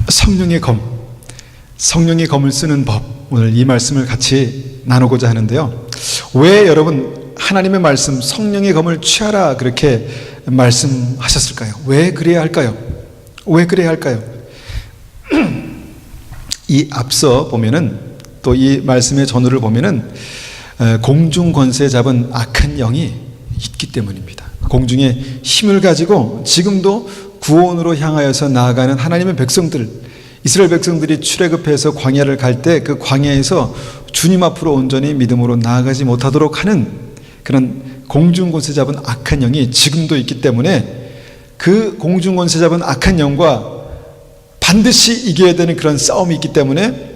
성령의 검, 성령의 검을 쓰는 법, 오늘 이 말씀을 같이 나누고자 하는데요. 왜 여러분 하나님의 말씀 성령의 검을 취하라 그렇게 말씀하셨을까요? 왜 그래야 할까요? 왜 그래야 할까요? 이 앞서 보면은, 또 이 말씀의 전후를 보면은 공중 권세 잡은 악한 영이 있기 때문입니다. 공중의 힘을 가지고 지금도 구원으로 향하여서 나아가는 하나님의 백성들, 이스라엘 백성들이 출애굽해서 광야를 갈 때 그 광야에서 주님 앞으로 온전히 믿음으로 나아가지 못하도록 하는 그런 공중 권세 잡은 악한 영이 지금도 있기 때문에, 그 공중 권세 잡은 악한 영과 반드시 이겨야 되는 그런 싸움이 있기 때문에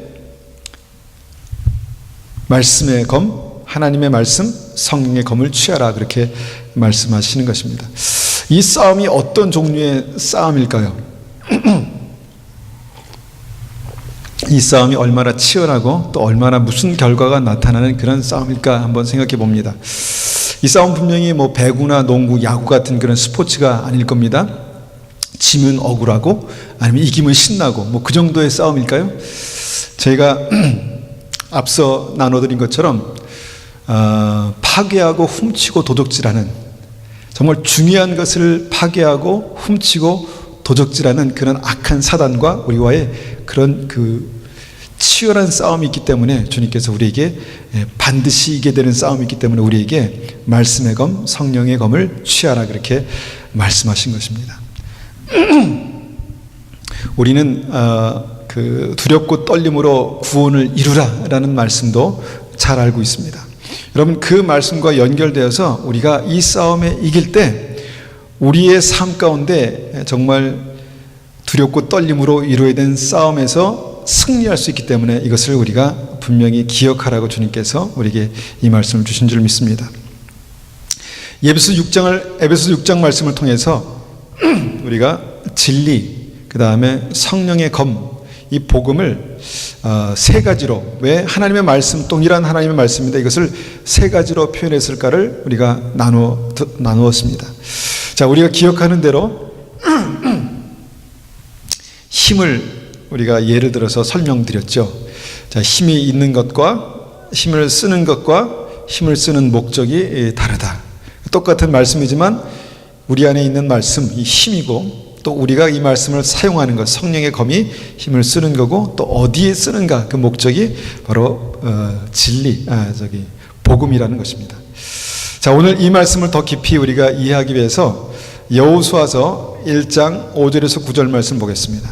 말씀의 검, 하나님의 말씀, 성령의 검을 취하라 그렇게 말씀하시는 것입니다. 이 싸움이 어떤 종류의 싸움일까요? 이 싸움이 얼마나 치열하고 또 얼마나 무슨 결과가 나타나는 그런 싸움일까 한번 생각해 봅니다. 이 싸움 분명히 뭐 배구나 농구, 야구 같은 그런 스포츠가 아닐 겁니다. 지면 억울하고 아니면 이기면 신나고 뭐 그 정도의 싸움일까요? 저희가 앞서 나눠드린 것처럼 파괴하고 훔치고 도적질하는, 정말 중요한 것을 파괴하고 훔치고 도적질하는 그런 악한 사단과 우리와의 그런 그 치열한 싸움이 있기 때문에 주님께서 우리에게 반드시 이기게 되는 싸움이 있기 때문에 우리에게 말씀의 검, 성령의 검을 취하라 그렇게 말씀하신 것입니다. 우리는 그 두렵고 떨림으로 구원을 이루라라는 말씀도 잘 알고 있습니다. 여러분, 그 말씀과 연결되어서 우리가 이 싸움에 이길 때 우리의 삶 가운데 정말 두렵고 떨림으로 이루어야 되는 싸움에서 승리할 수 있기 때문에 이것을 우리가 분명히 기억하라고 주님께서 우리에게 이 말씀을 주신 줄 믿습니다. 에베소 6장 말씀을 통해서 우리가 진리, 그 다음에 성령의 검, 이 복음을 세 가지로, 왜 하나님의 말씀, 동일한 하나님의 말씀인데 이것을 세 가지로 표현했을까를 우리가 나누었습니다. 자, 우리가 기억하는 대로 힘을 우리가 예를 들어서 설명드렸죠. 자, 힘이 있는 것과 힘을 쓰는 것과 힘을 쓰는 목적이 다르다. 똑같은 말씀이지만 우리 안에 있는 말씀, 이 힘이고, 또 우리가 이 말씀을 사용하는 것, 성령의 검이 힘을 쓰는 거고, 또 어디에 쓰는가, 그 목적이 바로 진리, 복음이라는 것입니다. 자, 오늘 이 말씀을 더 깊이 우리가 이해하기 위해서 여호수아서 1장 5절에서 9절 말씀 보겠습니다.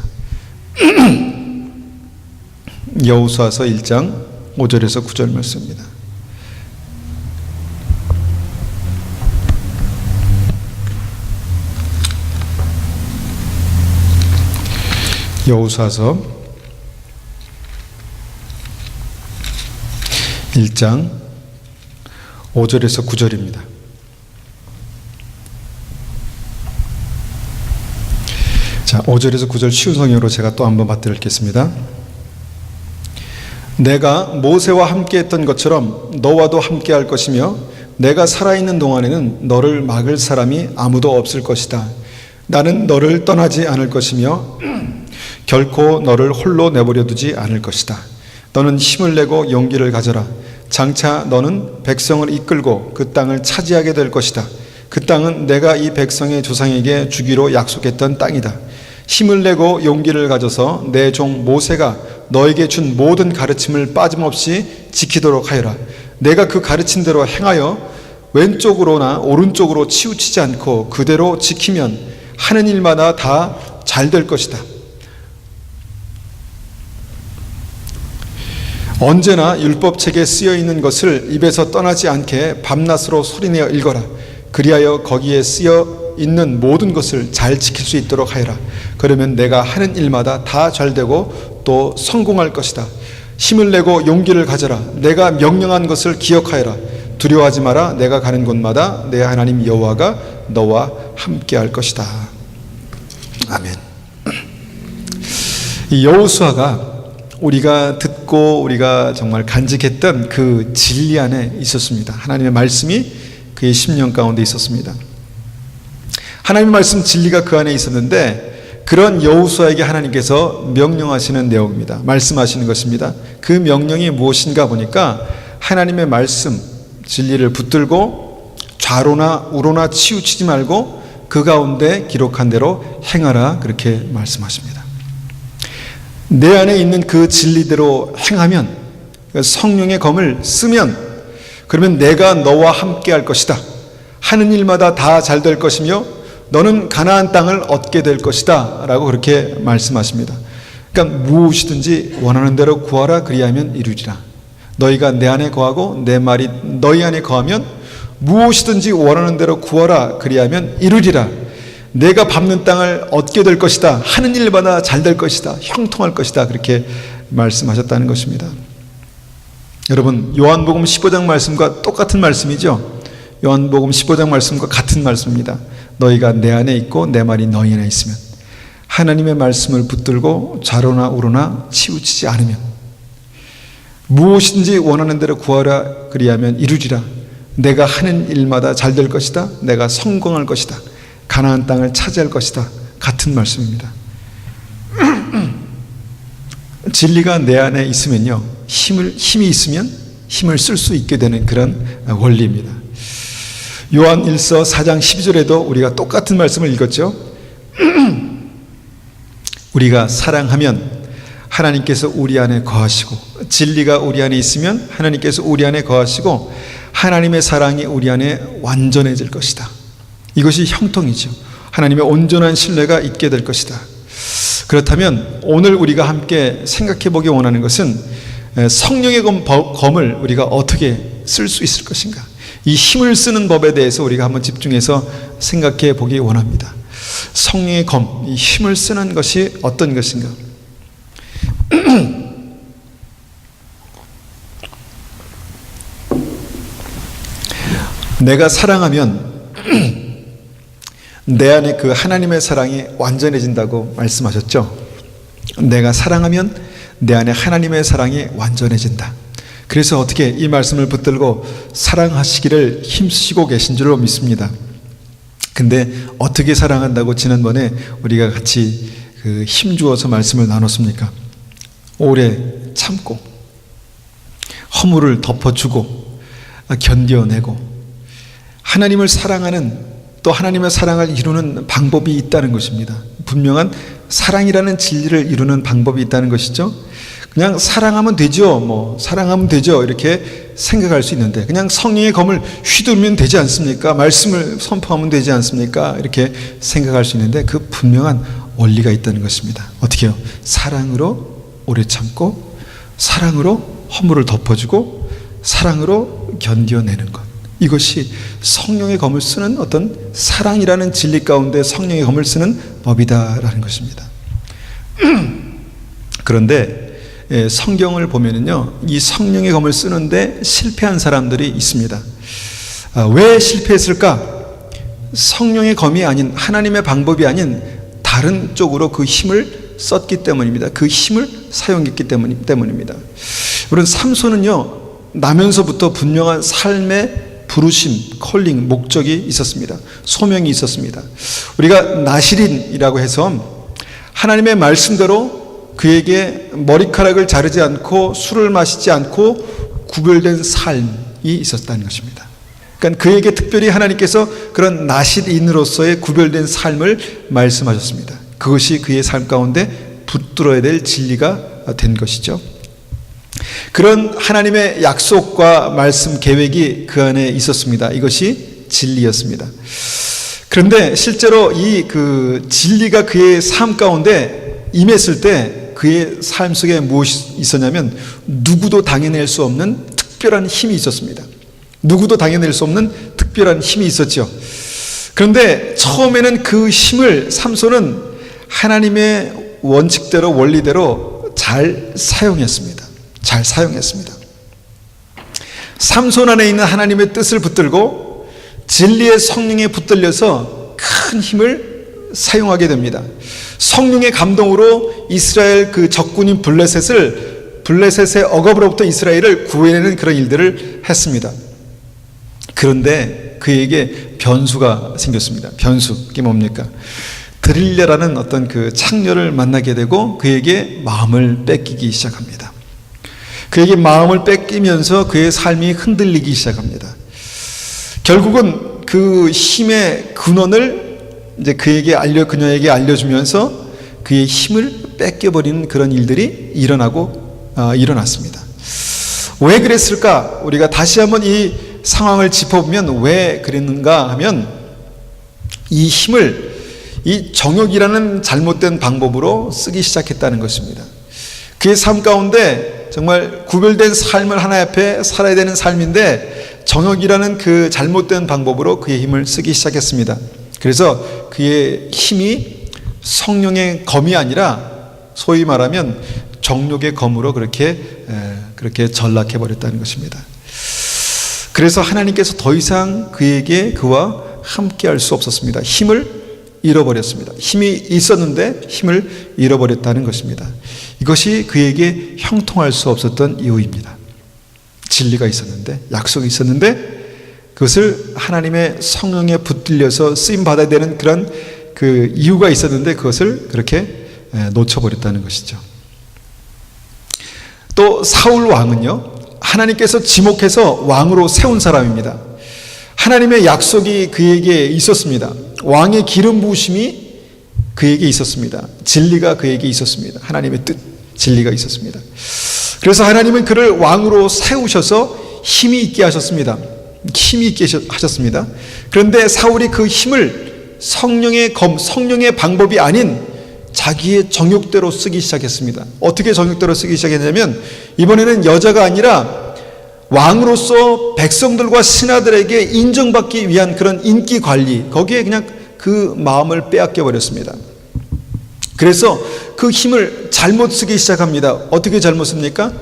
여호수아서 1장 5절에서 9절 말씀입니다. 여호수아서 1장 5절에서 9절입니다. 자, 5절에서 9절 쉬운 성경으로 제가 또 한번 받들겠습니다. 내가 모세와 함께 했던 것처럼 너와도 함께 할 것이며 내가 살아있는 동안에는 너를 막을 사람이 아무도 없을 것이다. 나는 너를 떠나지 않을 것이며 결코 너를 홀로 내버려 두지 않을 것이다. 너는 힘을 내고 용기를 가져라. 장차 너는 백성을 이끌고 그 땅을 차지하게 될 것이다. 그 땅은 내가 이 백성의 조상에게 주기로 약속했던 땅이다. 힘을 내고 용기를 가져서 내 종 모세가 너에게 준 모든 가르침을 빠짐없이 지키도록 하여라. 내가 그 가르친 대로 행하여 왼쪽으로나 오른쪽으로 치우치지 않고 그대로 지키면 하는 일마다 다 잘 될 것이다. 언제나 율법책에 쓰여 있는 것을 입에서 떠나지 않게 밤낮으로 소리내어 읽어라. 그리하여 거기에 쓰여 있는 모든 것을 잘 지킬 수 있도록 하여라. 그러면 내가 하는 일마다 다 잘되고 또 성공할 것이다. 힘을 내고 용기를 가져라. 내가 명령한 것을 기억하여라. 두려워하지 마라. 내가 가는 곳마다 내 하나님 여호와가 너와 함께 할 것이다. 아멘. 이 여호수아가 우리가 듣고 우리가 정말 간직했던 그 진리 안에 있었습니다. 하나님의 말씀이 그의 심령 가운데 있었습니다. 하나님의 말씀 진리가 그 안에 있었는데 그런 여호수아에게 하나님께서 명령하시는 내용입니다. 말씀하시는 것입니다. 그 명령이 무엇인가 보니까 하나님의 말씀, 진리를 붙들고 좌로나 우로나 치우치지 말고 그 가운데 기록한 대로 행하라, 그렇게 말씀하십니다. 내 안에 있는 그 진리대로 행하면, 성령의 검을 쓰면, 그러면 내가 너와 함께 할 것이다. 하는 일마다 다 잘 될 것이며 너는 가나안 땅을 얻게 될 것이다 라고 그렇게 말씀하십니다. 그러니까 무엇이든지 원하는 대로 구하라, 그리하면 이루리라. 너희가 내 안에 거하고 내 말이 너희 안에 거하면 무엇이든지 원하는 대로 구하라, 그리하면 이루리라. 내가 밟는 땅을 얻게 될 것이다. 하는 일마다 잘 될 것이다. 형통할 것이다. 그렇게 말씀하셨다는 것입니다. 여러분, 요한복음 15장 말씀과 똑같은 말씀이죠. 요한복음 15장 말씀과 같은 말씀입니다. 너희가 내 안에 있고 내 말이 너희 안에 있으면, 하나님의 말씀을 붙들고 좌로나 우로나 치우치지 않으면, 무엇인지 원하는 대로 구하라, 그리하면 이루리라. 내가 하는 일마다 잘 될 것이다. 내가 성공할 것이다. 가나안 땅을 차지할 것이다. 같은 말씀입니다. 진리가 내 안에 있으면요, 힘이 있으면 힘을 쓸 수 있게 되는 그런 원리입니다. 요한 1서 4장 12절에도 우리가 똑같은 말씀을 읽었죠. 우리가 사랑하면 하나님께서 우리 안에 거하시고, 진리가 우리 안에 있으면 하나님께서 우리 안에 거하시고, 하나님의 사랑이 우리 안에 완전해질 것이다. 이것이 형통이죠. 하나님의 온전한 신뢰가 있게 될 것이다. 그렇다면 오늘 우리가 함께 생각해 보기 원하는 것은 성령의 검을 우리가 어떻게 쓸 수 있을 것인가, 이 힘을 쓰는 법에 대해서 우리가 한번 집중해서 생각해 보기 원합니다. 성령의 검, 이 힘을 쓰는 것이 어떤 것인가. 내가 사랑하면 내 안에 그 하나님의 사랑이 완전해진다고 말씀하셨죠. 내가 사랑하면 내 안에 하나님의 사랑이 완전해진다. 그래서 어떻게 이 말씀을 붙들고 사랑하시기를 힘쓰시고 계신 줄로 믿습니다. 근데 어떻게 사랑한다고 지난번에 우리가 같이 그 힘 주어서 말씀을 나눴습니까? 오래 참고, 허물을 덮어주고, 견뎌내고, 하나님을 사랑하는, 또 하나님의 사랑을 이루는 방법이 있다는 것입니다. 분명한 사랑이라는 진리를 이루는 방법이 있다는 것이죠. 그냥 사랑하면 되죠, 사랑하면 되죠, 이렇게 생각할 수 있는데, 그냥 성령의 검을 휘두르면 되지 않습니까? 말씀을 선포하면 되지 않습니까? 이렇게 생각할 수 있는데 그 분명한 원리가 있다는 것입니다. 어떻게요? 사랑으로 오래 참고, 사랑으로 허물을 덮어주고, 사랑으로 견뎌내는 것. 이것이 성령의 검을 쓰는 어떤 사랑이라는 진리 가운데 성령의 검을 쓰는 법이다라는 것입니다. 그런데 성경을 보면은요, 이 성령의 검을 쓰는데 실패한 사람들이 있습니다. 왜 실패했을까? 성령의 검이 아닌, 하나님의 방법이 아닌 다른 쪽으로 그 힘을 썼기 때문입니다. 그 힘을 사용했기 때문입니다. 물론 삼손은요, 나면서부터 분명한 삶의 부르심, 컬링, 목적이 있었습니다. 소명이 있었습니다. 우리가 나실인이라고 해서 하나님의 말씀대로 그에게 머리카락을 자르지 않고 술을 마시지 않고 구별된 삶이 있었다는 것입니다. 그러니까 그에게 특별히 하나님께서 그런 나실인으로서의 구별된 삶을 말씀하셨습니다. 그것이 그의 삶 가운데 붙들어야 될 진리가 된 것이죠. 그런 하나님의 약속과 말씀 계획이 그 안에 있었습니다. 이것이 진리였습니다. 그런데 실제로 이 그 진리가 그의 삶 가운데 임했을 때 그의 삶 속에 무엇이 있었냐면, 누구도 당해낼 수 없는 특별한 힘이 있었습니다. 누구도 당해낼 수 없는 특별한 힘이 있었죠. 그런데 처음에는 그 힘을 삼손은 하나님의 원칙대로, 원리대로 잘 사용했습니다. 잘 사용했습니다. 삼손 안에 있는 하나님의 뜻을 붙들고 진리의 성령에 붙들려서 큰 힘을 사용하게 됩니다. 성령의 감동으로 이스라엘 그 적군인 블레셋의 억압으로부터 이스라엘을 구해내는 그런 일들을 했습니다. 그런데 그에게 변수가 생겼습니다. 변수, 그게 뭡니까? 드릴랴라는 어떤 그 창녀를 만나게 되고 그에게 마음을 뺏기기 시작합니다. 그에게 마음을 뺏기면서 그의 삶이 흔들리기 시작합니다. 결국은 그 힘의 근원을 이제 그녀에게 알려주면서 그의 힘을 뺏겨버리는 그런 일들이 일어났습니다. 왜 그랬을까? 우리가 다시 한번 이 상황을 짚어보면 왜 그랬는가 하면 이 힘을 이 정욕이라는 잘못된 방법으로 쓰기 시작했다는 것입니다. 그의 삶 가운데 정말 구별된 삶을 하나 앞에 살아야 되는 삶인데 정욕이라는 그 잘못된 방법으로 그의 힘을 쓰기 시작했습니다. 그래서 그의 힘이 성령의 검이 아니라 소위 말하면 정욕의 검으로 그렇게 전락해 버렸다는 것입니다. 그래서 하나님께서 더 이상 그와 함께 할 수 없었습니다. 힘을 잃어버렸습니다. 힘이 있었는데 힘을 잃어버렸다는 것입니다. 이것이 그에게 형통할 수 없었던 이유입니다. 진리가 있었는데, 약속이 있었는데 그것을 하나님의 성령에 붙들려서 쓰임 받아야 되는 그런 그 이유가 있었는데 그것을 그렇게 놓쳐버렸다는 것이죠. 또 사울 왕은요, 하나님께서 지목해서 왕으로 세운 사람입니다. 하나님의 약속이 그에게 있었습니다. 왕의 기름 부으심이 그에게 있었습니다. 진리가 그에게 있었습니다. 하나님의 뜻, 진리가 있었습니다. 그래서 하나님은 그를 왕으로 세우셔서 힘이 있게 하셨습니다. 힘이 있게 하셨습니다. 그런데 사울이 그 힘을 성령의 방법이 아닌 자기의 정욕대로 쓰기 시작했습니다. 어떻게 정욕대로 쓰기 시작했냐면 이번에는 여자가 아니라 왕으로서 백성들과 신하들에게 인정받기 위한 그런 인기 관리, 거기에 그냥 그 마음을 빼앗겨 버렸습니다. 그래서 그 힘을 잘못 쓰기 시작합니다. 어떻게 잘못 씁니까?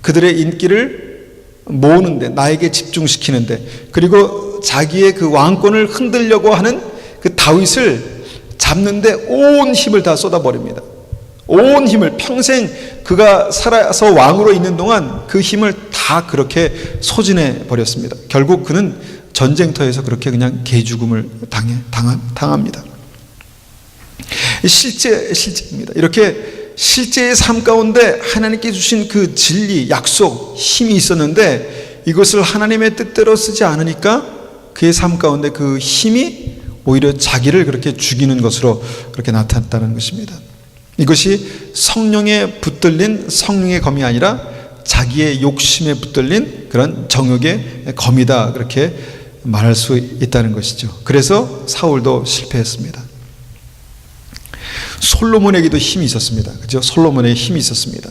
그들의 인기를 모으는데, 나에게 집중시키는데, 그리고 자기의 그 왕권을 흔들려고 하는 그 다윗을 잡는데 온 힘을 다 쏟아버립니다. 온 힘을, 평생 그가 살아서 왕으로 있는 동안 그 힘을 다 그렇게 소진해 버렸습니다. 결국 그는 전쟁터에서 그렇게 그냥 개죽음을 당합니다. 실제입니다. 이렇게 실제의 삶 가운데 하나님께 주신 그 진리, 약속, 힘이 있었는데 이것을 하나님의 뜻대로 쓰지 않으니까 그의 삶 가운데 그 힘이 오히려 자기를 그렇게 죽이는 것으로 그렇게 나타났다는 것입니다. 이것이 성령에 붙들린 성령의 검이 아니라 자기의 욕심에 붙들린 그런 정욕의 검이다, 그렇게 말할 수 있다는 것이죠. 그래서 사울도 실패했습니다. 솔로몬에게도 힘이 있었습니다. 그죠? 솔로몬에게 힘이 있었습니다.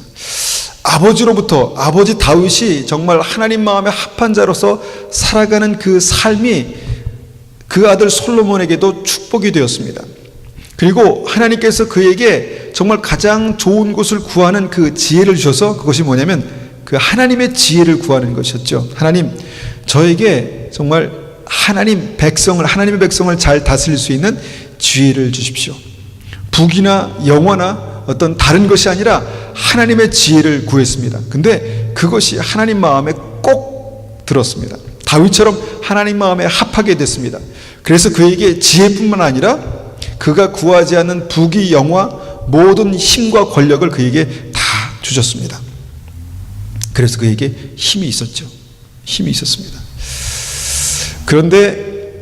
아버지 다윗이 정말 하나님 마음에 합한 자로서 살아가는 그 삶이 그 아들 솔로몬에게도 축복이 되었습니다. 그리고 하나님께서 그에게 정말 가장 좋은 곳을 구하는 그 지혜를 주셔서, 그것이 뭐냐면 그 하나님의 지혜를 구하는 것이었죠. 하나님, 저에게 정말 하나님의 백성을 잘 다스릴 수 있는 지혜를 주십시오. 북이나 영화나 어떤 다른 것이 아니라 하나님의 지혜를 구했습니다. 근데 그것이 하나님 마음에 꼭 들었습니다. 다윗처럼 하나님 마음에 합하게 됐습니다. 그래서 그에게 지혜뿐만 아니라 그가 구하지 않는 북이 영화 모든 힘과 권력을 그에게 다 주셨습니다. 그래서 그에게 힘이 있었죠. 힘이 있었습니다. 그런데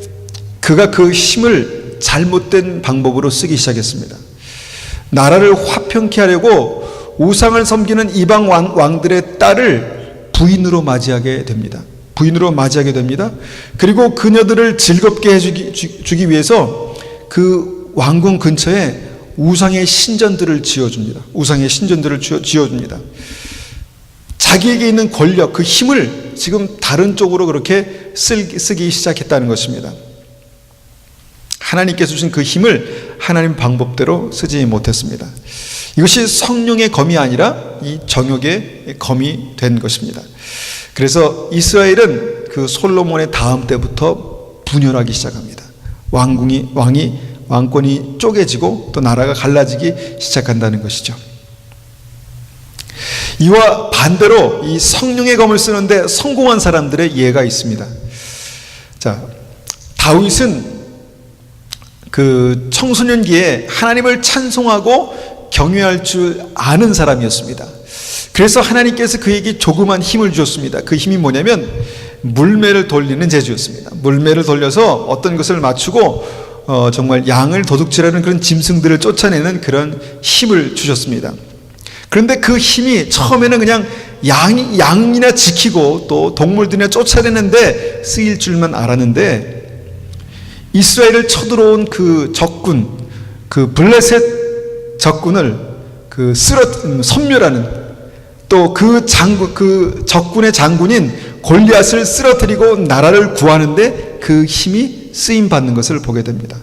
그가 그 힘을 잘못된 방법으로 쓰기 시작했습니다. 나라를 화평케 하려고 우상을 섬기는 이방 왕들의 딸을 부인으로 맞이하게 됩니다. 그리고 그녀들을 즐겁게 해주기 위해서 그 왕궁 근처에 우상의 신전들을 지어줍니다. 자기에게 있는 권력, 그 힘을 지금 다른 쪽으로 그렇게 쓰기 시작했다는 것입니다. 하나님께서 주신 그 힘을 하나님 방법대로 쓰지 못했습니다. 이것이 성령의 검이 아니라 이 정욕의 검이 된 것입니다. 그래서 이스라엘은 그 솔로몬의 다음 때부터 분열하기 시작합니다. 왕권이 쪼개지고 또 나라가 갈라지기 시작한다는 것이죠. 이와 반대로 이 성령의 검을 쓰는데 성공한 사람들의 예가 있습니다. 자, 다윗은 그 청소년기에 하나님을 찬송하고 경외할 줄 아는 사람이었습니다. 그래서 하나님께서 그에게 조그만 힘을 주셨습니다. 그 힘이 뭐냐면 물매를 돌리는 재주였습니다. 물매를 돌려서 어떤 것을 맞추고 정말 양을 도둑질하는 그런 짐승들을 쫓아내는 그런 힘을 주셨습니다. 그런데 그 힘이 처음에는 그냥 양이나 지키고 또 동물들이나 쫓아내는데 쓰일 줄만 알았는데, 이스라엘을 쳐들어온 그 적군, 그 블레셋 적군을 그 섬멸하는, 또 그 적군의 장군인 골리앗을 쓰러뜨리고 나라를 구하는데 그 힘이 쓰임 받는 것을 보게 됩니다.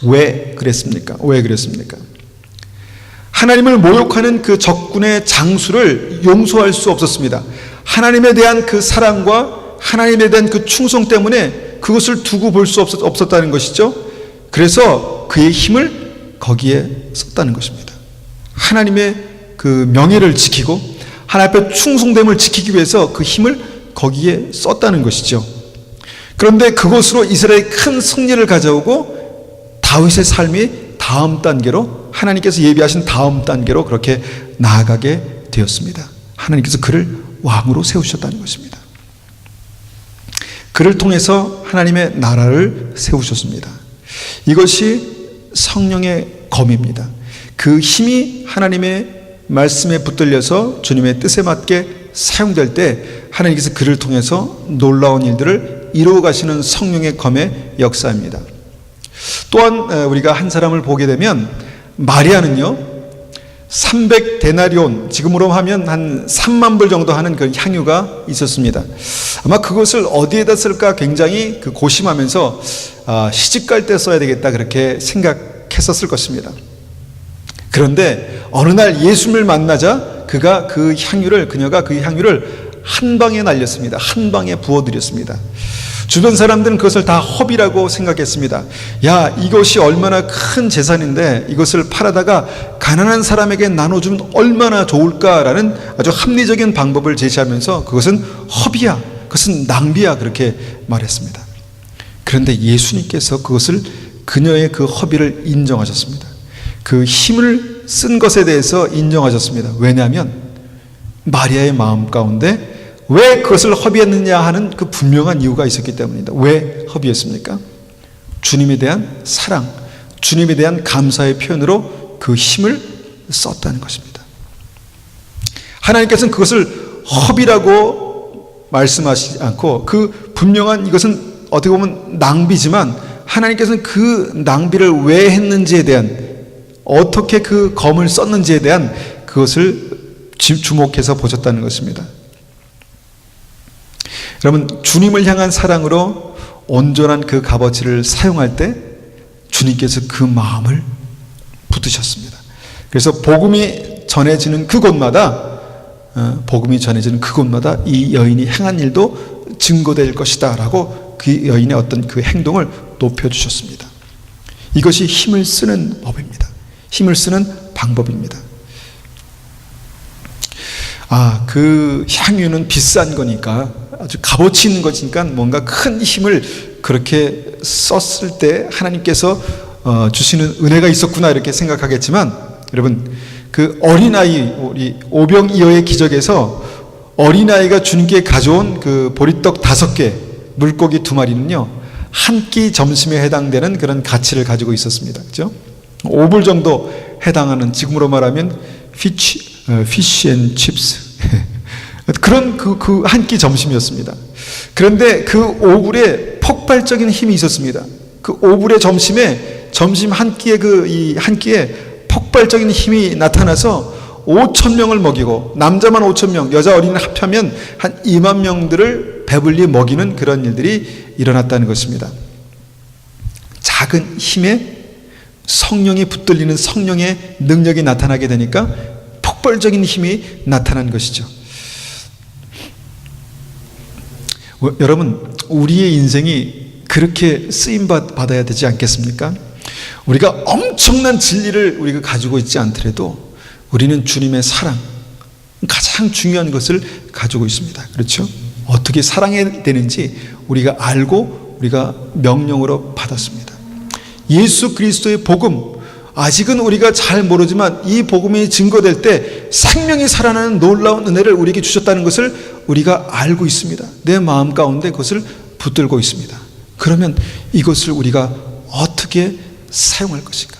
왜 그랬습니까? 하나님을 모욕하는 그 적군의 장수를 용서할 수 없었습니다. 하나님에 대한 그 사랑과 하나님에 대한 그 충성 때문에 그것을 두고 볼 수 없었다는 것이죠. 그래서 그의 힘을 거기에 썼다는 것입니다. 하나님의 그 명예를 지키고 하나님 앞에 충성됨을 지키기 위해서 그 힘을 거기에 썼다는 것이죠. 그런데 그것으로 이스라엘이 큰 승리를 가져오고 다윗의 삶이 다음 단계로, 하나님께서 예비하신 다음 단계로 그렇게 나아가게 되었습니다. 하나님께서 그를 왕으로 세우셨다는 것입니다. 그를 통해서 하나님의 나라를 세우셨습니다. 이것이 성령의 검입니다. 그 힘이 하나님의 말씀에 붙들려서 주님의 뜻에 맞게 사용될 때 하나님께서 그를 통해서 놀라운 일들을 이루어 가시는 성령의 검의 역사입니다. 또한 우리가 한 사람을 보게 되면 마리아는요, 300데나리온, 지금으로 하면 한 3만 불 정도 하는 그 향유가 있었습니다. 아마 그것을 어디에다 쓸까 굉장히 고심하면서 시집 갈 때 써야 되겠다 그렇게 생각했었을 것입니다. 그런데 어느 날 예수님을 만나자 그녀가 그 향유를 한 방에 날렸습니다. 한 방에 부어드렸습니다. 주변 사람들은 그것을 다 허비라고 생각했습니다. 야, 이것이 얼마나 큰 재산인데 이것을 팔아다가 가난한 사람에게 나눠주면 얼마나 좋을까라는 아주 합리적인 방법을 제시하면서 그것은 허비야, 그것은 낭비야 그렇게 말했습니다. 그런데 예수님께서 그것을, 그녀의 그 허비를 인정하셨습니다. 그 힘을 쓴 것에 대해서 인정하셨습니다. 왜냐하면 마리아의 마음 가운데 왜 그것을 허비했느냐 하는 그 분명한 이유가 있었기 때문입니다. 왜 허비했습니까? 주님에 대한 사랑, 주님에 대한 감사의 표현으로 그 힘을 썼다는 것입니다. 하나님께서는 그것을 허비라고 말씀하시지 않고 그 분명한, 이것은 어떻게 보면 낭비지만 하나님께서는 그 낭비를 왜 했는지에 대한, 어떻게 그 검을 썼는지에 대한 그것을 주목해서 보셨다는 것입니다. 여러분, 주님을 향한 사랑으로 온전한 그 값어치를 사용할 때 주님께서 그 마음을 붙드셨습니다. 그래서 복음이 전해지는 그곳마다 이 여인이 행한 일도 증거될 것이다 라고 그 여인의 어떤 그 행동을 높여주셨습니다. 이것이 힘을 쓰는 법입니다. 힘을 쓰는 방법입니다. 그 향유는 비싼 거니까, 아주 값어치 있는 것이니까 뭔가 큰 힘을 그렇게 썼을 때 하나님께서 주시는 은혜가 있었구나 이렇게 생각하겠지만, 여러분, 그 어린아이, 우리 오병이어의 기적에서 어린아이가 주님께 가져온 그 보리떡 5개, 물고기 2마리는요 한 끼 점심에 해당되는 그런 가치를 가지고 있었습니다. 그렇죠? 5불 정도 해당하는, 지금으로 말하면 fish and chips 그런 그 한 끼 점심이었습니다. 그런데 그 5불에 폭발적인 힘이 있었습니다. 그 5불의 점심에, 점심 한 끼에 이 한 끼에 폭발적인 힘이 나타나서 5,000명을 먹이고, 남자만 5,000명, 여자 어린이를 합하면 한 2만 명들을 배불리 먹이는 그런 일들이 일어났다는 것입니다. 작은 힘에 성령이 붙들리는 성령의 능력이 나타나게 되니까 폭발적인 힘이 나타난 것이죠. 여러분, 우리의 인생이 그렇게 쓰임 받아야 되지 않겠습니까? 우리가 엄청난 진리를 우리가 가지고 있지 않더라도 우리는 주님의 사랑, 가장 중요한 것을 가지고 있습니다. 그렇죠? 어떻게 사랑해야 되는지 우리가 알고 우리가 명령으로 받았습니다. 예수 그리스도의 복음, 아직은 우리가 잘 모르지만 이 복음이 증거될 때 생명이 살아나는 놀라운 은혜를 우리에게 주셨다는 것을 우리가 알고 있습니다. 내 마음 가운데 그것을 붙들고 있습니다. 그러면 이것을 우리가 어떻게 사용할 것인가?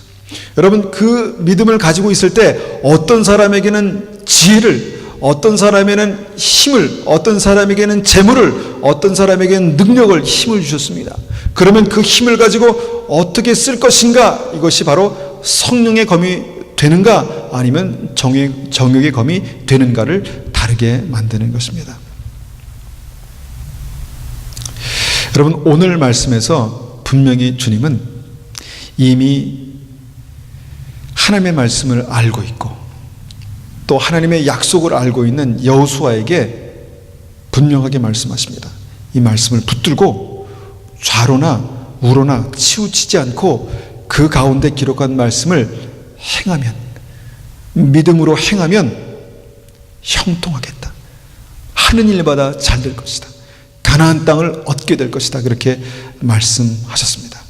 여러분, 그 믿음을 가지고 있을 때 어떤 사람에게는 지혜를, 어떤 사람에게는 힘을, 어떤 사람에게는 재물을, 어떤 사람에게는 능력을, 힘을 주셨습니다. 그러면 그 힘을 가지고 어떻게 쓸 것인가? 이것이 바로 성령의 검이 되는가 아니면 정욕의 검이 되는가를 다르게 만드는 것입니다. 여러분, 오늘 말씀에서 분명히 주님은 이미 하나님의 말씀을 알고 있고 또 하나님의 약속을 알고 있는 여호수아에게 분명하게 말씀하십니다. 이 말씀을 붙들고 좌로나 우로나 치우치지 않고 그 가운데 기록한 말씀을 행하면, 믿음으로 행하면 형통하겠다. 하는 일마다 잘 될 것이다. 가나안 땅을 얻게 될 것이다. 그렇게 말씀하셨습니다.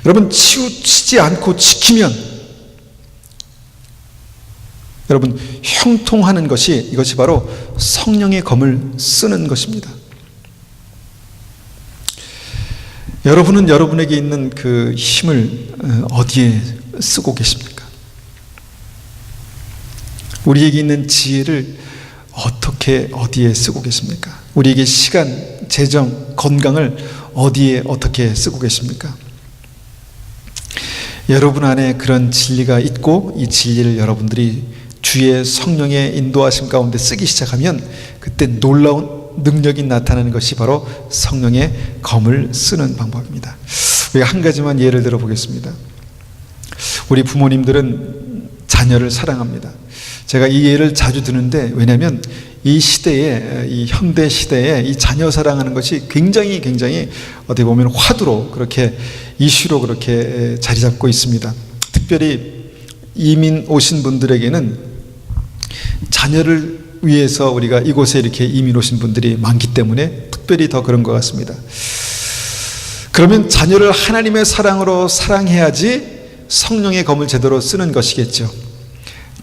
여러분, 치우치지 않고 지키면 여러분 형통하는 것이, 이것이 바로 성령의 검을 쓰는 것입니다. 여러분은 여러분에게 있는 그 힘을 어디에 쓰고 계십니까? 우리에게 있는 지혜를 어디에 쓰고 계십니까? 우리에게 시간, 재정, 건강을 어디에 어떻게 쓰고 계십니까? 여러분 안에 그런 진리가 있고 이 진리를 여러분들이 주의 성령의 인도하심 가운데 쓰기 시작하면 그때 놀라운 능력이 나타나는 것이 바로 성령의 검을 쓰는 방법입니다. 우리가 한 가지만 예를 들어 보겠습니다. 우리 부모님들은 자녀를 사랑합니다. 제가 이 예를 자주 드는데, 왜냐하면 이 시대에, 이 현대 시대에 이 자녀 사랑하는 것이 굉장히 어떻게 보면 화두로, 그렇게 이슈로 그렇게 자리 잡고 있습니다. 특별히 이민 오신 분들에게는 자녀를 위해서 우리가 이곳에 이렇게 이민 오신 분들이 많기 때문에 특별히 더 그런 것 같습니다. 그러면 자녀를 하나님의 사랑으로 사랑해야지 성령의 검을 제대로 쓰는 것이겠죠.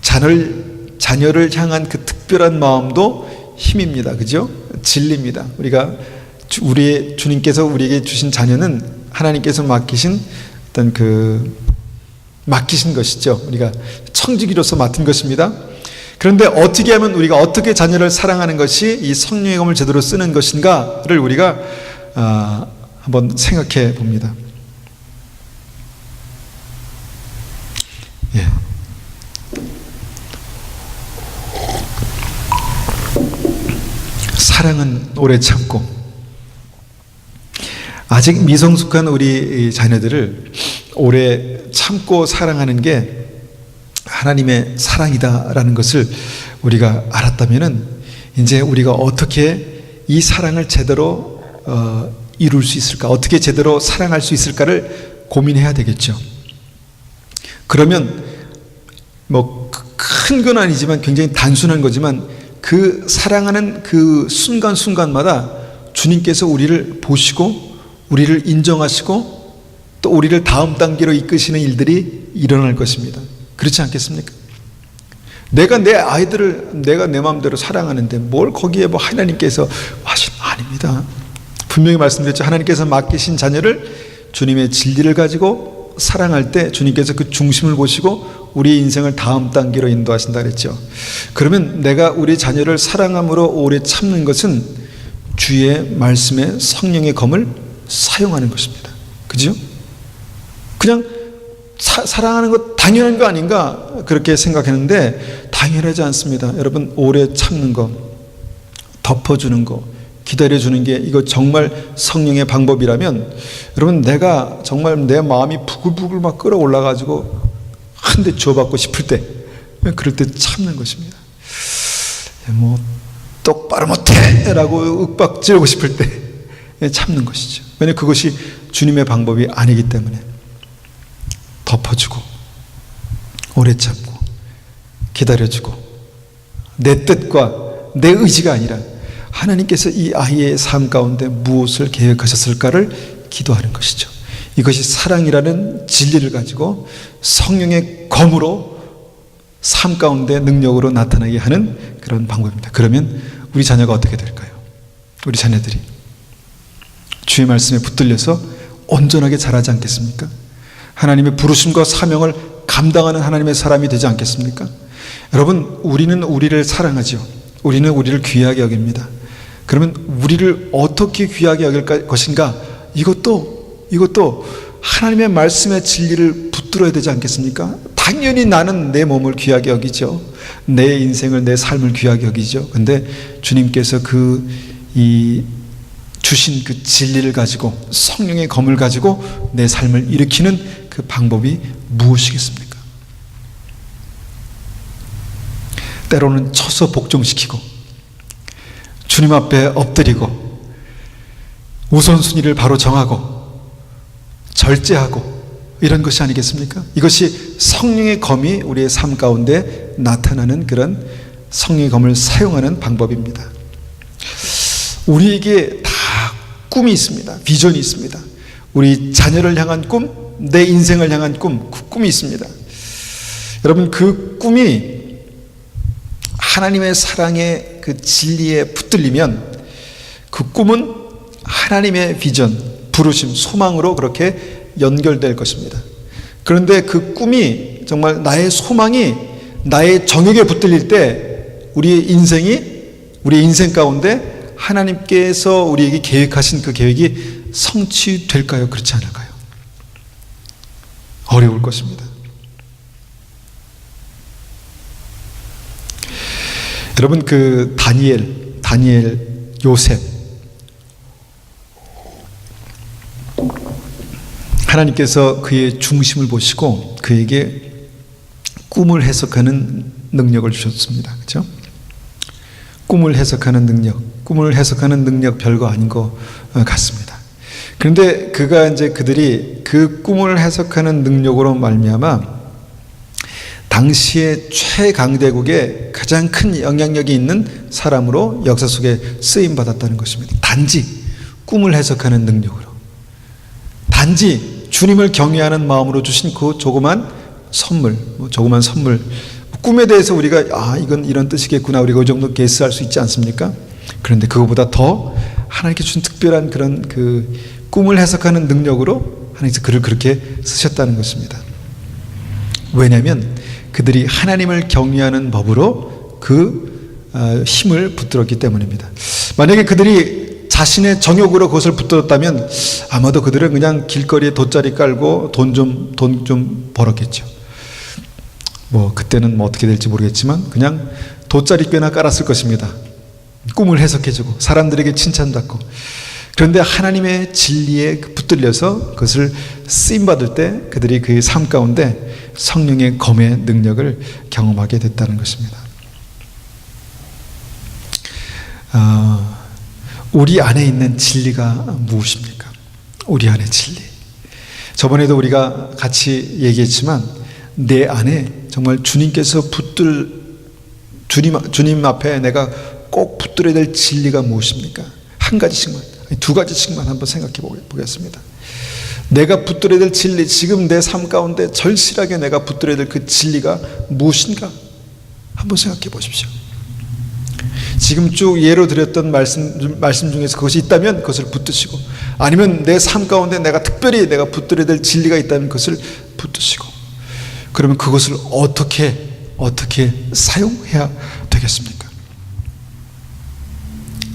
자녀를 향한 그 특별한 마음도 힘입니다. 그죠? 진리입니다. 우리의 주님께서 우리에게 주신 자녀는 하나님께서 맡기신 것이죠. 우리가 청지기로서 맡은 것입니다. 그런데 어떻게 하면 우리가 어떻게 자녀를 사랑하는 것이 이 성령의 검을 제대로 쓰는 것인가를 우리가 한번 생각해 봅니다. 예. 사랑은 오래 참고, 아직 미성숙한 우리 자녀들을 오래 참고 사랑하는 게 하나님의 사랑이다라는 것을 우리가 알았다면은 이제 우리가 어떻게 이 사랑을 제대로 이룰 수 있을까, 어떻게 제대로 사랑할 수 있을까를 고민해야 되겠죠. 그러면 뭐 큰 건 아니지만 굉장히 단순한 거지만 그 사랑하는 그 순간순간마다 주님께서 우리를 보시고 우리를 인정하시고 또 우리를 다음 단계로 이끄시는 일들이 일어날 것입니다. 그렇지 않겠습니까? 내가 내 아이들을 내가 내 마음대로 사랑하는데 뭘 거기에 뭐 하나님께서 아닙니다. 분명히 말씀드렸죠. 하나님께서 맡기신 자녀를 주님의 진리를 가지고 사랑할 때 주님께서 그 중심을 보시고 우리의 인생을 다음 단계로 인도하신다 그랬죠. 그러면 내가 우리 자녀를 사랑함으로 오래 참는 것은 주의 말씀에 성령의 검을 사용하는 것입니다. 그죠? 그냥 사랑하는 것 당연한 거 아닌가 그렇게 생각했는데 당연하지 않습니다. 여러분, 오래 참는 거, 덮어주는 거, 기다려주는 게 이거 정말 성령의 방법이라면 여러분, 내가 정말 내 마음이 부글부글 막 끓어올라가지고 한 대 주워받고 싶을 때 그럴 때 참는 것입니다. 뭐 똑바로 못해 라고 윽박지르고 싶을 때 참는 것이죠. 왜냐하면 그것이 주님의 방법이 아니기 때문에 덮어주고 오래 참고 기다려주고 내 뜻과 내 의지가 아니라 하나님께서 이 아이의 삶 가운데 무엇을 계획하셨을까를 기도하는 것이죠. 이것이 사랑이라는 진리를 가지고 성령의 검으로 삶 가운데 능력으로 나타나게 하는 그런 방법입니다. 그러면 우리 자녀가 어떻게 될까요? 우리 자녀들이 주의 말씀에 붙들려서 온전하게 자라지 않겠습니까? 하나님의 부르심과 사명을 감당하는 하나님의 사람이 되지 않겠습니까? 여러분, 우리는 우리를 사랑하죠. 우리는 우리를 귀하게 여깁니다. 그러면 우리를 어떻게 귀하게 여길 것인가? 이것도 하나님의 말씀의 진리를 붙들어야 되지 않겠습니까? 당연히 나는 내 몸을 귀하게 여기죠. 내 인생을, 내 삶을 귀하게 여기죠. 근데 주님께서 주신 그 진리를 가지고, 성령의 검을 가지고 내 삶을 일으키는 그 방법이 무엇이겠습니까? 때로는 쳐서 복종시키고, 주님 앞에 엎드리고, 우선순위를 바로 정하고, 절제하고, 이런 것이 아니겠습니까? 이것이 성령의 검이 우리의 삶 가운데 나타나는 그런 성령의 검을 사용하는 방법입니다. 우리에게 다 꿈이 있습니다. 비전이 있습니다. 우리 자녀를 향한 꿈, 내 인생을 향한 꿈, 그 꿈이 있습니다. 여러분, 그 꿈이 하나님의 사랑의 그 진리에 붙들리면 그 꿈은 하나님의 비전, 부르심, 소망으로 그렇게 연결될 것입니다. 그런데 그 꿈이 정말 나의 소망이 나의 정욕에 붙들릴 때 우리의 인생 가운데 하나님께서 우리에게 계획하신 그 계획이 성취될까요? 그렇지 않을까요? 어려울 것입니다. 여러분, 그 다니엘, 요셉, 하나님께서 그의 중심을 보시고 그에게 꿈을 해석하는 능력을 주셨습니다. 그렇죠? 꿈을 해석하는 능력 별거 아닌 것 같습니다. 그런데 그들이 그 꿈을 해석하는 능력으로 말미암아 당시의 최강대국의 가장 큰 영향력이 있는 사람으로 역사 속에 쓰임 받았다는 것입니다. 단지 꿈을 해석하는 능력으로, 단지 주님을 경외하는 마음으로 주신 그 조그만 선물, 꿈에 대해서 우리가 이건 이런 뜻이겠구나, 우리가 그 정도 게스할 수 있지 않습니까? 그런데 그거보다 더 하나님께 주신 특별한 그런 그 꿈을 해석하는 능력으로 하나님께서 그를 그렇게 쓰셨다는 것입니다. 왜냐하면 그들이 하나님을 경외하는 법으로 그 힘을 붙들었기 때문입니다. 만약에 그들이 자신의 정욕으로 그것을 붙들었다면 아마도 그들은 그냥 길거리에 돗자리 깔고 돈 좀 벌었겠죠. 그때는 어떻게 될지 모르겠지만 그냥 돗자리 꽤나 깔았을 것입니다. 꿈을 해석해주고 사람들에게 칭찬받고. 그런데 하나님의 진리에 붙들려서 그것을 쓰임받을 때 그들이 그 삶 가운데 성령의 검의 능력을 경험하게 됐다는 것입니다. 우리 안에 있는 진리가 무엇입니까? 우리 안의 진리. 저번에도 우리가 같이 얘기했지만 내 안에 정말 주님께서 주님 앞에 내가 꼭 붙들어야 될 진리가 무엇입니까? 한 가지씩만, 두 가지씩만 한번 생각해 보겠습니다. 내가 붙들어야 될 진리, 지금 내 삶 가운데 절실하게 내가 붙들어야 될 그 진리가 무엇인가? 한번 생각해 보십시오. 지금 쭉 예로 드렸던 말씀 중에서 그것이 있다면 그것을 붙드시고, 아니면 내 삶 가운데 특별히 내가 붙들어야 될 진리가 있다면 그것을 붙드시고, 그러면 그것을 어떻게 사용해야 되겠습니까?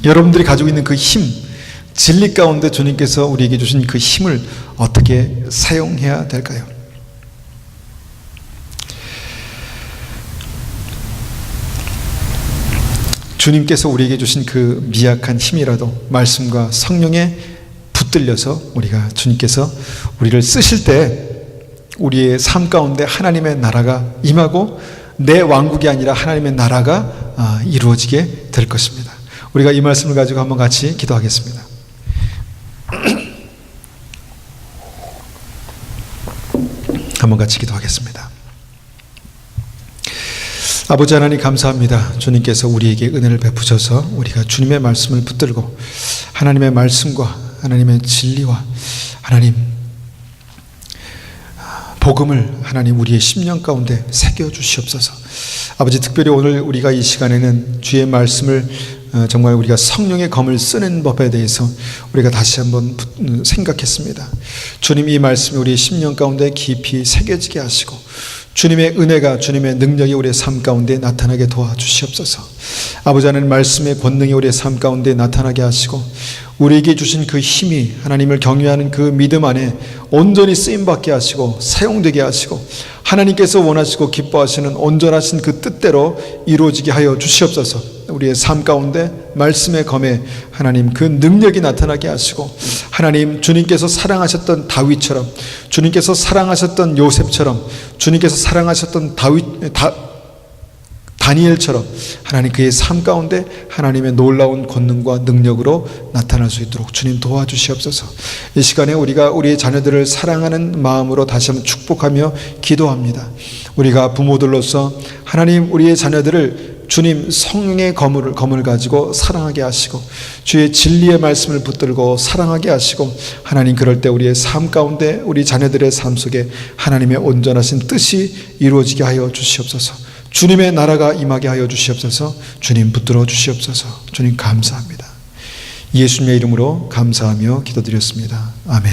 여러분들이 가지고 있는 그 힘, 진리 가운데 주님께서 우리에게 주신 그 힘을 어떻게 사용해야 될까요? 주님께서 우리에게 주신 그 미약한 힘이라도 말씀과 성령에 붙들려서 우리가 주님께서 우리를 쓰실 때 우리의 삶 가운데 하나님의 나라가 임하고 내 왕국이 아니라 하나님의 나라가 이루어지게 될 것입니다. 우리가 이 말씀을 가지고 한번 같이 기도하겠습니다. 한번 같이 기도하겠습니다. 아버지 하나님 감사합니다. 주님께서 우리에게 은혜를 베푸셔서 우리가 주님의 말씀을 붙들고 하나님의 말씀과 하나님의 진리와 하나님 복음을 하나님 우리의 심령 가운데 새겨 주시옵소서. 아버지, 특별히 오늘 우리가 이 시간에는 주의 말씀을 정말 우리가 성령의 검을 쓰는 법에 대해서 우리가 다시 한번 생각했습니다. 주님, 이 말씀이 우리의 심령 가운데 깊이 새겨지게 하시고 주님의 은혜가, 주님의 능력이 우리의 삶 가운데 나타나게 도와주시옵소서. 아버지, 하나님 말씀의 권능이 우리의 삶 가운데 나타나게 하시고 우리에게 주신 그 힘이 하나님을 경외하는 그 믿음 안에 온전히 쓰임받게 하시고 사용되게 하시고 하나님께서 원하시고 기뻐하시는 온전하신 그 뜻대로 이루어지게 하여 주시옵소서. 우리의 삶 가운데 말씀의 검에 하나님 그 능력이 나타나게 하시고 하나님, 주님께서 사랑하셨던 다윗처럼, 주님께서 사랑하셨던 요셉처럼, 주님께서 사랑하셨던 다니엘처럼 하나님 그의 삶 가운데 하나님의 놀라운 권능과 능력으로 나타날 수 있도록 주님 도와주시옵소서. 이 시간에 우리가 우리의 자녀들을 사랑하는 마음으로 다시 한번 축복하며 기도합니다. 우리가 부모들로서 하나님 우리의 자녀들을 주님 성령의 검을 가지고 사랑하게 하시고 주의 진리의 말씀을 붙들고 사랑하게 하시고 하나님, 그럴 때 우리의 삶 가운데 우리 자녀들의 삶 속에 하나님의 온전하신 뜻이 이루어지게 하여 주시옵소서. 주님의 나라가 임하게 하여 주시옵소서. 주님 붙들어 주시옵소서. 주님 감사합니다. 예수님의 이름으로 감사하며 기도드렸습니다. 아멘.